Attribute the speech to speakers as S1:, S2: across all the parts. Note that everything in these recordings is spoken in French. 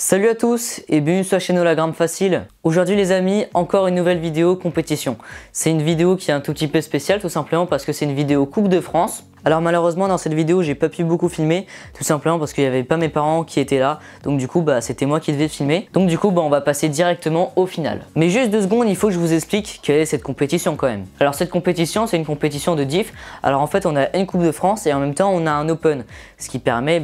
S1: Salut à tous et bienvenue sur la chaîne Hologramme Facile. Aujourd'hui les amis, encore une nouvelle vidéo compétition. C'est une vidéo qui est un tout petit peu spéciale tout simplement parce que c'est une vidéo Coupe de France. Alors malheureusement dans cette vidéo j'ai pas pu beaucoup filmer tout simplement parce qu'il n'y avait pas mes parents qui étaient là. Donc du coup c'était moi qui devais filmer. Donc du coup on va passer directement au final. Mais juste 2 secondes, il faut que je vous explique quelle est cette compétition quand même. Alors cette compétition c'est une compétition de diff. Alors en fait on a une Coupe de France et en même temps on a un Open. Ce qui permet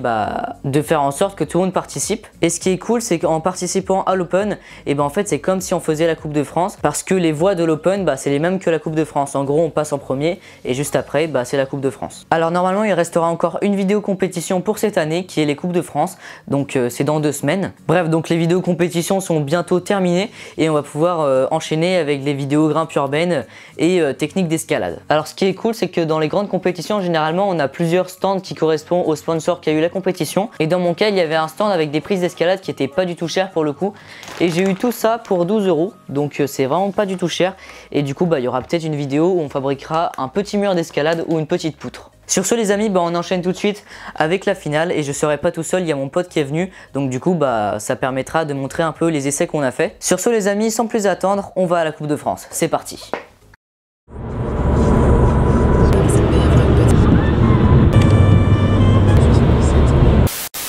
S1: de faire en sorte que tout le monde participe. Et ce qui est cool c'est qu'en participant à l'Open, en fait c'est comme si on faisait la Coupe de France. Parce que les voix de l'Open c'est les mêmes que la Coupe de France. En gros on passe en premier et juste après c'est la Coupe de France. Alors normalement il restera encore une vidéo compétition pour cette année qui est les Coupes de France, donc c'est dans 2 semaines. Bref, donc les vidéos compétition sont bientôt terminées et on va pouvoir enchaîner avec les vidéos grimpe urbaine et techniques d'escalade. Alors ce qui est cool c'est que dans les grandes compétitions généralement on a plusieurs stands qui correspondent au sponsor qui a eu la compétition, et dans mon cas il y avait un stand avec des prises d'escalade qui étaient pas du tout chères pour le coup, et j'ai eu tout ça pour 12 €, donc c'est vraiment pas du tout cher. Et du coup il y aura peut-être une vidéo où on fabriquera un petit mur d'escalade ou une petite poutre. Sur ce les amis, on enchaîne tout de suite avec la finale et je serai pas tout seul, il y a mon pote qui est venu, donc du coup ça permettra de montrer un peu les essais qu'on a fait. Sur ce les amis, sans plus attendre, on va à la Coupe de France, c'est parti.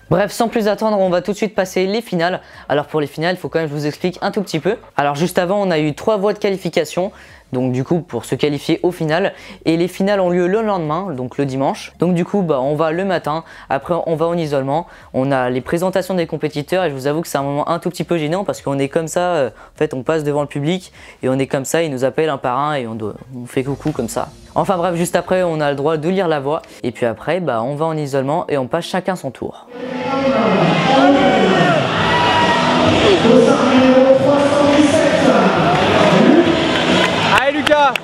S1: Bref, sans plus attendre, on va tout de suite passer les finales. Alors pour les finales, il faut quand même que je vous explique un tout petit peu. Alors juste avant, on a eu 3 voies de qualification. Donc du coup pour se qualifier au final, et les finales ont lieu le lendemain, donc le dimanche. Donc du coup on va le matin, après on va en isolement, on a les présentations des compétiteurs et je vous avoue que c'est un moment un tout petit peu gênant parce qu'on est comme ça, en fait on passe devant le public et on est comme ça, ils nous appellent un par un et on fait coucou comme ça. Enfin bref, juste après on a le droit de lire la voix et puis après on va en isolement et on passe chacun son tour.
S2: Allez Lucas!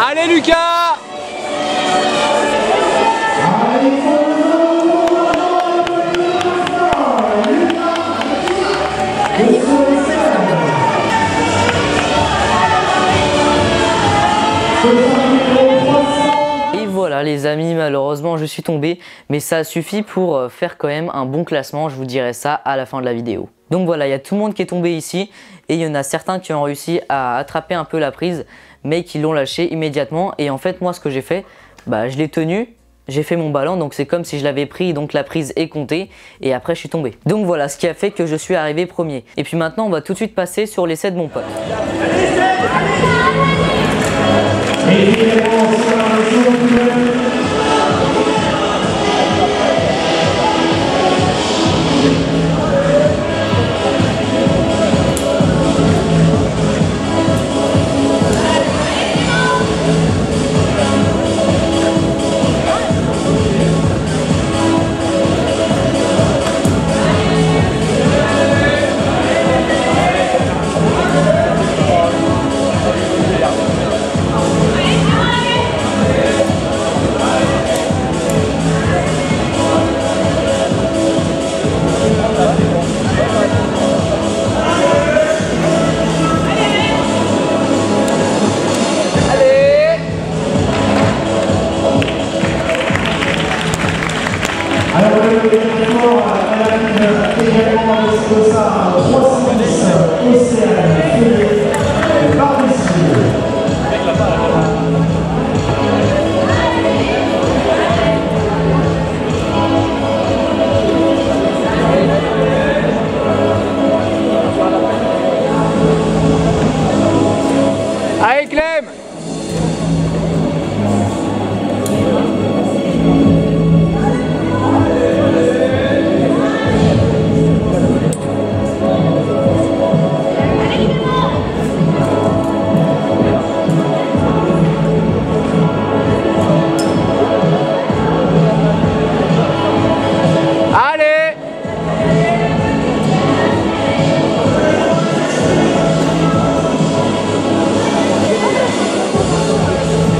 S2: Allez Lucas!
S1: Et voilà les amis, malheureusement je suis tombé, mais ça suffit pour faire quand même un bon classement, je vous dirai ça à la fin de la vidéo. Donc voilà, il y a tout le monde qui est tombé ici et il y en a certains qui ont réussi à attraper un peu la prise mais qui l'ont lâché immédiatement. Et en fait moi ce que j'ai fait, je l'ai tenu, j'ai fait mon ballon, donc c'est comme si je l'avais pris, donc la prise est comptée et après je suis tombé. Donc voilà ce qui a fait que je suis arrivé premier. Et puis maintenant on va tout de suite passer sur l'essai de mon pote.
S2: Allez Clem!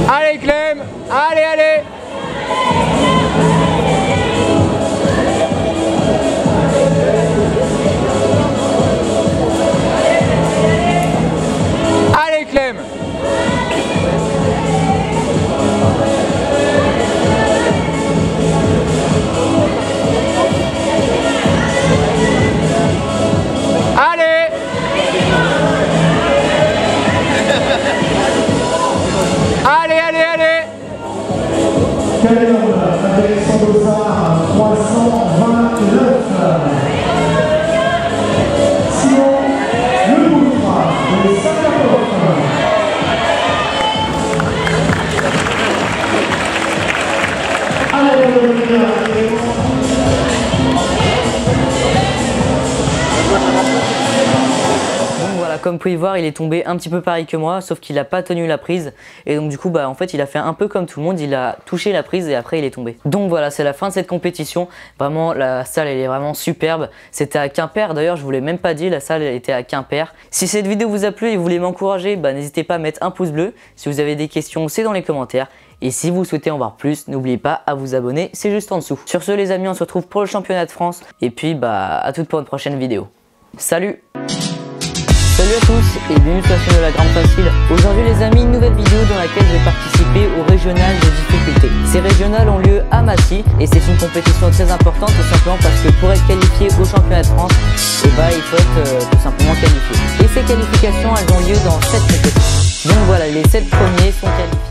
S2: Allez Clem! Allez, allez! Allez Clem! Allez! Allez, allez, allez!
S3: Calme avec son dossard 329. Simon Lepoutre de Saint-Laporte. Allez,
S1: Voilà, comme vous pouvez voir, il est tombé un petit peu pareil que moi, sauf qu'il n'a pas tenu la prise. Et donc du coup, en fait, il a fait un peu comme tout le monde, il a touché la prise et après il est tombé. Donc voilà, c'est la fin de cette compétition. Vraiment, la salle, elle est vraiment superbe. C'était à Quimper, d'ailleurs, je vous l'ai même pas dit, la salle, elle était à Quimper. Si cette vidéo vous a plu et vous voulez m'encourager, n'hésitez pas à mettre un pouce bleu. Si vous avez des questions, c'est dans les commentaires. Et si vous souhaitez en voir plus, n'oubliez pas à vous abonner, c'est juste en dessous. Sur ce, les amis, on se retrouve pour le championnat de France. Et puis, à toutes pour une prochaine vidéo. Salut! Salut à tous et bienvenue sur la chaîne de la Grande Facile. Aujourd'hui les amis, une nouvelle vidéo dans laquelle je vais participer au régional de difficulté. Ces régionales ont lieu à Massy et c'est une compétition très importante tout simplement parce que pour être qualifié au championnat de France, il faut être tout simplement qualifié. Et ces qualifications elles ont lieu dans 7 compétitions. Donc voilà, les 7 premiers sont qualifiés.